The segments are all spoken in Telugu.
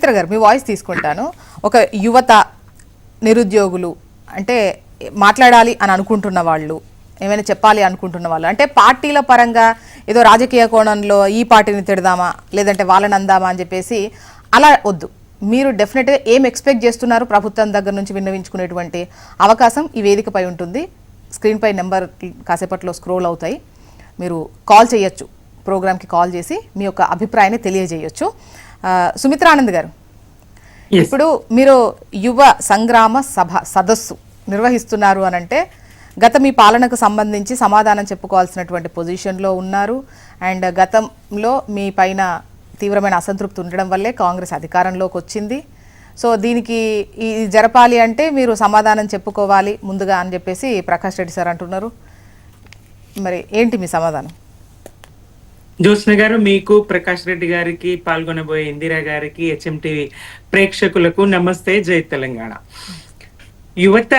సుమిత్ర గారు మీ వాయిస్ తీసుకుంటాను. ఒక యువత, నిరుద్యోగులు, అంటే మాట్లాడాలి అని అనుకుంటున్న వాళ్ళు, ఏమైనా చెప్పాలి అనుకుంటున్న వాళ్ళు, అంటే పార్టీల పరంగా ఏదో రాజకీయ కోణంలో ఈ పార్టీని తిడదామా లేదంటే వాళ్ళని అందామా అని చెప్పేసి అలా వద్దు. మీరు డెఫినెట్గా ఏం ఎక్స్పెక్ట్ చేస్తున్నారు ప్రభుత్వం దగ్గర నుంచి విన్నవించుకునేటువంటి అవకాశం ఈ వేదికపై ఉంటుంది. స్క్రీన్పై నెంబర్ కాసేపట్లో స్క్రోల్ అవుతాయి. మీరు కాల్ చేయొచ్చు, ప్రోగ్రామ్కి కాల్ చేసి మీ యొక్క అభిప్రాయాన్ని తెలియజేయొచ్చు. సుమిత్రానంద్ గారు, ఇప్పుడు మీరు యువ సంగ్రామ సదస్సు నిర్వహిస్తున్నారు అనంటే గత మీ పాలనకు సంబంధించి సమాధానం చెప్పుకోవాల్సినటువంటి పొజిషన్లో ఉన్నారు. అండ్ గతంలో మీ పైన తీవ్రమైన అసంతృప్తి ఉండడం వల్లే కాంగ్రెస్ అధికారంలోకి వచ్చింది. సో దీనికి ఈ జరపాలి అంటే మీరు సమాధానం చెప్పుకోవాలి ముందుగా అని చెప్పేసి ప్రకాష్ రెడ్డి సార్ అంటున్నారు. మరి ఏంటి మీ సమాధానం? జ్యోత్స్న గారు, మీకు, ప్రకాష్ రెడ్డి గారికి, పాల్గొనబోయే ఇందిరా గారికి, HMTV ప్రేక్షకులకు నమస్తే. జై తెలంగాణ. యువత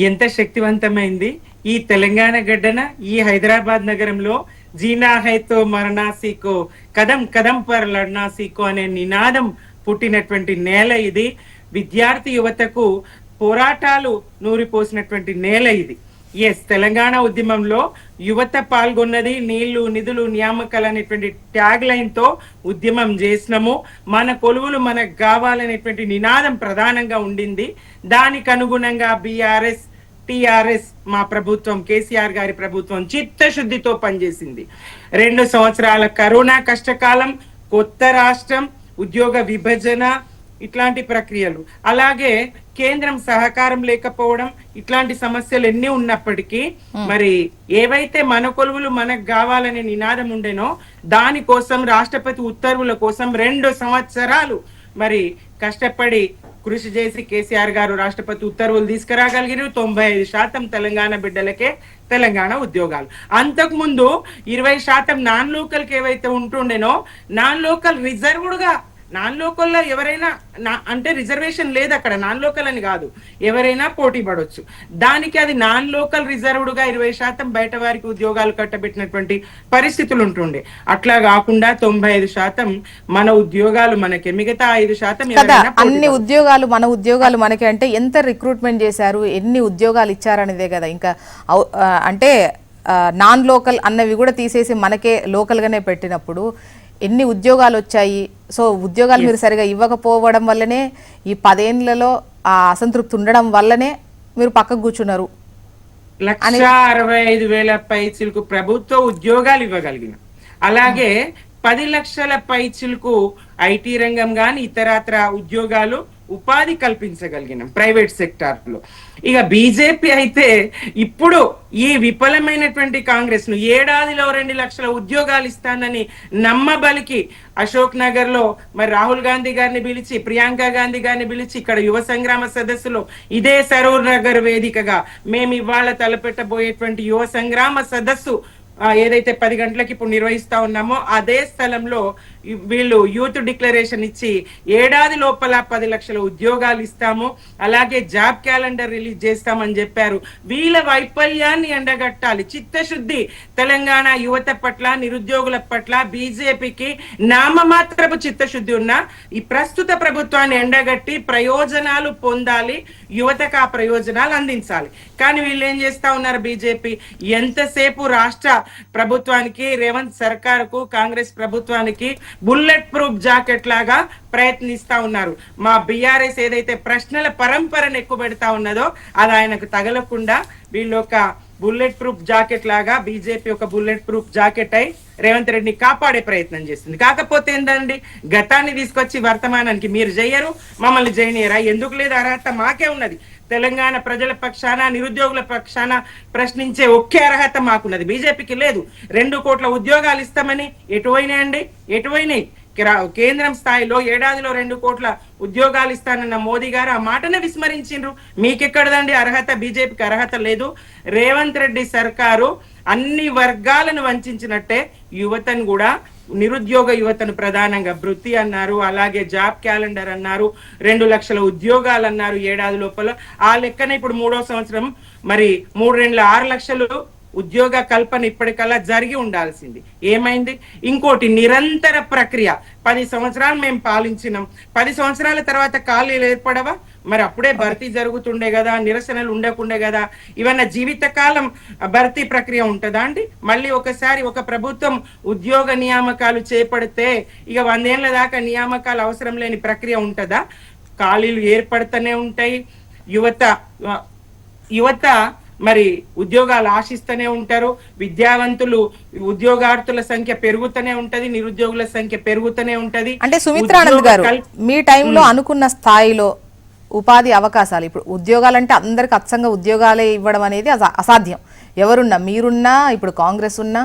ఎంత శక్తివంతమైంది. ఈ తెలంగాణ గడ్డన, ఈ హైదరాబాద్ నగరంలో జీనా హైతో మరణా సీకో, కదం కదం పర్ లడ్నా సీకో అనే నినాదం పుట్టినటువంటి నేల ఇది. విద్యార్థి యువతకు పోరాటాలు నూరిపోసినటువంటి నేల ఇది. తెలంగాణ ఉద్యమంలో యువత పాల్గొన్నది. నీళ్లు, నిధులు, నియామకాలు అనేటువంటి ట్యాగ్ లైన్ తో ఉద్యమం చేసినాము. మన కొలువులు మనకు కావాలనేటువంటి నినాదం ప్రధానంగా ఉండింది. దానికి అనుగుణంగా BRS, TRS మా ప్రభుత్వం, కేసీఆర్ గారి ప్రభుత్వం చిత్తశుద్ధితో పనిచేసింది. 2 సంవత్సరాల కరోనా కష్టకాలం, కొత్త రాష్ట్రం, ఉద్యోగ విభజన, ఇట్లాంటి ప్రక్రియలు, అలాగే కేంద్రం సహకారం లేకపోవడం, ఇట్లాంటి సమస్యలు ఎన్ని ఉన్నప్పటికీ మరి ఏవైతే మన కొలువులు మనకు కావాలనే నినాదం ఉండేనో దానికోసం రాష్ట్రపతి ఉత్తర్వుల కోసం 2 సంవత్సరాలు మరి కష్టపడి కృషి చేసి కేసీఆర్ గారు రాష్ట్రపతి ఉత్తర్వులు తీసుకురాగలిగారు. 95% తెలంగాణ బిడ్డలకే తెలంగాణ ఉద్యోగాలు. అంతకు ముందు 20% నాన్ లోకల్ కి ఏవైతే ఉంటుండేనో నాన్ లోకల్ రిజర్వ్డ్ గా, నాన్ లోకల్లో ఎవరైనా అంటే రిజర్వేషన్ లేదు అక్కడ, నాన్ లోకల్ అని కాదు, ఎవరైనా పోటీ పడవచ్చు. దానికి అది నాన్ లోకల్ రిజర్వ్డ్ గా 20% బయట వారికి ఉద్యోగాలు కట్టబెట్టినటువంటి పరిస్థితులు ఉంటుండే. అట్లా కాకుండా 95% మన ఉద్యోగాలు మనకి, మిగతా 5% అన్ని ఉద్యోగాలు మన ఉద్యోగాలు మనకి. అంటే ఎంత రిక్రూట్మెంట్ చేశారు, ఎన్ని ఉద్యోగాలు ఇచ్చారనేదే కదా. ఇంకా అంటే నాన్ లోకల్ అన్నవి కూడా తీసేసి మనకే లోకల్గానే పెట్టినప్పుడు ఎన్ని ఉద్యోగాలు వచ్చాయి. సో ఉద్యోగాలు మీరు సరిగా ఇవ్వకపోవడం వల్లనే, ఈ 10 ఏళ్లలో ఆ అసంతృప్తి ఉండడం వల్లనే మీరు పక్కకు కూర్చున్నారు. 1,65,000 పైచిలకు ప్రభుత్వ ఉద్యోగాలు ఇవ్వగలిగిన, అలాగే 10 లక్షల పైచిలకు IT రంగం గాని ఇతరత్ర ఉద్యోగాలు, ఉపాధి కల్పించగలిగినాం ప్రైవేట్ సెక్టార్ లో. ఇక బీజేపీ అయితే ఇప్పుడు ఈ విఫలమైనటువంటి కాంగ్రెస్ ను ఏడాదిలో 2 లక్షల ఉద్యోగాలు ఇస్తానని నమ్మబలికి అశోక్ నగర్ లో మరి రాహుల్ గాంధీ గారిని పిలిచి, ప్రియాంక గాంధీ గారిని పిలిచి, ఇక్కడ యువ సంగ్రామ సదస్సులో ఇదే సరూర్ నగర్ వేదికగా మేము ఇవాళ తలపెట్టబోయేటువంటి యువ సంగ్రామ సదస్సు ఏదైతే 10 గంటలకి ఇప్పుడు నిర్వహిస్తా ఉన్నామో అదే స్థలంలో వీళ్ళు యూత్ డిక్లరేషన్ ఇచ్చి ఏడాది లోపల 10 లక్షల ఉద్యోగాలు ఇస్తాము, అలాగే జాబ్ క్యాలెండర్ రిలీజ్ చేస్తామని చెప్పారు. వీళ్ళ వైఫల్యాన్ని ఎండగట్టాలి. చిత్తశుద్ధి తెలంగాణ యువత పట్ల, నిరుద్యోగుల పట్ల బీజేపీకి నామమాత్రపు చిత్తశుద్ధి ఉన్న ఈ ప్రస్తుత ప్రభుత్వాన్ని ఎండగట్టి ప్రయోజనాలు పొందాలి, యువతకు ఆ ప్రయోజనాలు అందించాలి. కానీ వీళ్ళు ఏం చేస్తా ఉన్నారు? బీజేపీ ఎంతసేపు రాష్ట్ర ప్రభుత్వానికి, రేవంత్ సర్కారుకు, కాంగ్రెస్ ప్రభుత్వానికి బుల్లెట్ ప్రూఫ్ జాకెట్ లాగా ప్రయత్నిస్తా ఉన్నారు. మా BRS ఏదైతే ప్రశ్నల పరంపరను ఎక్కువ పెడతా ఉన్నదో అది ఆయనకు తగలకుండా వీళ్ళు ఒక బుల్లెట్ ప్రూఫ్ జాకెట్ లాగా, బీజేపీ ఒక బుల్లెట్ ప్రూఫ్ జాకెట్ అయి రేవంత్ రెడ్డిని కాపాడే ప్రయత్నం చేస్తుంది. కాకపోతే ఏంటండి, గతాన్ని తీసుకొచ్చి వర్తమానానికి మీరు చేయరు, మమ్మల్ని చేయనియరా? ఎందుకు లేదు? అర్హత మాకే ఉన్నది. తెలంగాణ ప్రజల పక్షాన, నిరుద్యోగుల పక్షాన ప్రశ్నించే ఒకే అర్హత మాకున్నది, బీజేపీకి లేదు. 2 కోట్ల ఉద్యోగాలు ఇస్తామని ఎటువైనాయండి? ఎటువైనాయి? కేంద్రం స్థాయిలో ఏడాదిలో 2 కోట్ల ఉద్యోగాలు ఇస్తానన్న మోదీ గారు ఆ మాటనే విస్మరించిండ్రు. మీకెక్కడదండి అర్హత? బీజేపీకి అర్హత లేదు. రేవంత్ రెడ్డి సర్కారు అన్ని వర్గాలను వంచినట్టే యువతను కూడా, నిరుద్యోగ యువతను ప్రధానంగా వృత్తి అన్నారు, అలాగే జాబ్ క్యాలెండర్ అన్నారు, 2 లక్షల ఉద్యోగాలు అన్నారు ఏడాది లోపల. ఆ లెక్కన ఇప్పుడు 3వ సంవత్సరం మరి 3 6 లక్షలు ఉద్యోగ కల్పన ఇప్పటికల్లా జరిగి ఉండాల్సింది. ఏమైంది? ఇంకోటి నిరంతర ప్రక్రియ. 10 సంవత్సరాలు మేము పాలించినాం, 10 సంవత్సరాల తర్వాత ఖాళీలు ఏర్పడవా? మరి అప్పుడే భర్తీ జరుగుతుండే కదా, నిరసనలు ఉండకుండే కదా. ఇవన్న జీవితకాలం భర్తీ ప్రక్రియ ఉంటుందా అండి? మళ్ళీ ఒకసారి ఒక ప్రభుత్వం ఉద్యోగ నియామకాలు చేపడితే ఇక 100 ఏళ్ల దాకా నియామకాలు అవసరం లేని ప్రక్రియ ఉంటుందా? ఖాళీలు ఏర్పడుతూనే ఉంటాయి. యువత మరి ఉద్యోగాలు ఆశిస్తూనే ఉంటారు. విద్యావంతులు ఉద్యోగార్థుల సంఖ్య పెరుగుతూనే ఉంటది, నిరుద్యోగుల సంఖ్య పెరుగుతూనే ఉంటది. అంటే సుమిత్రానంద్ గారు, మీ టైంలో అనుకున్న స్థాయిలో ఉపాధి అవకాశాలు, ఇప్పుడు ఉద్యోగాలంటే అందరికి అచ్చంగా ఉద్యోగాలే ఇవ్వడం అనేది అసాధ్యం. ఎవరున్నా, మీరున్నా, ఇప్పుడు కాంగ్రెస్ ఉన్నా,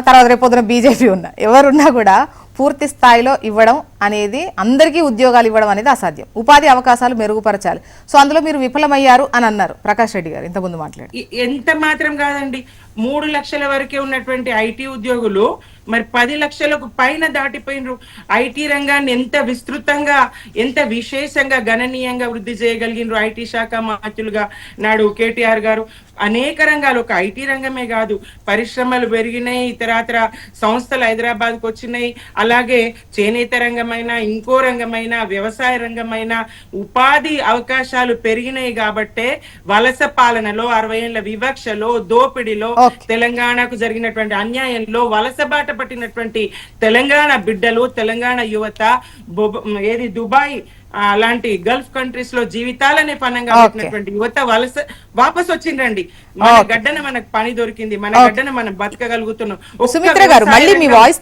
తర్వాత రేపొద్దున బీజేపీ ఉన్నా, ఎవరున్నా కూడా పూర్తి స్థాయిలో ఇవ్వడం అనేది, అందరికీ ఉద్యోగాలు ఇవ్వడం అనేది అసాధ్యం. ఉపాధి అవకాశాలు మెరుగుపరచాలి. సో అందులో మీరు విఫలమయ్యారు అని అన్నారు ప్రకాష్ రెడ్డి గారు ఇంతకుముందు మాట్లాడి. ఎంత మాత్రం కాదండి, 3 లక్షల వరకే ఉన్నటువంటి ఐటీ ఉద్యోగులు మరి 10 లక్షలకు పైన దాటిపోయినరు. ఐటీ రంగాన్ని ఎంత విస్తృతంగా, ఎంత విశేషంగా, గణనీయంగా వృద్ధి చేయగలిగినరు ఐటీ శాఖ మంత్రులుగా నాడు కేటీఆర్ గారు. అనేక రంగాలు, ఒక ఐటీ రంగమే కాదు, పరిశ్రమలు పెరిగినాయి, ఇతరాతర సంస్థలు హైదరాబాద్కు వచ్చినాయి. అలాగే చేనేత రంగమైన, ఇంకో రంగమైన, వ్యవసాయ రంగమైన ఉపాధి అవకాశాలు పెరిగినాయి. కాబట్టే వలస పాలనలో, 60 ఏళ్ల వివక్షలో, దోపిడిలో, తెలంగాణకు జరిగినటువంటి అన్యాయంలో వలస బాట పట్టినటువంటి తెలంగాణ బిడ్డలు, తెలంగాణ యువత ఏది దుబాయ్ అలాంటి గల్ఫ్ కంట్రీస్ లో జీవితాలనే పనంగా పెట్టినటువంటి యువత వలస వాపస్ వచ్చిండ్రండి. మన గడ్డన మనకు పని దొరికింది, మన గడ్డన మనం బతకగలుగుతున్నాం. సుమిత్ర గారు, మళ్ళీ మీ వాయిస్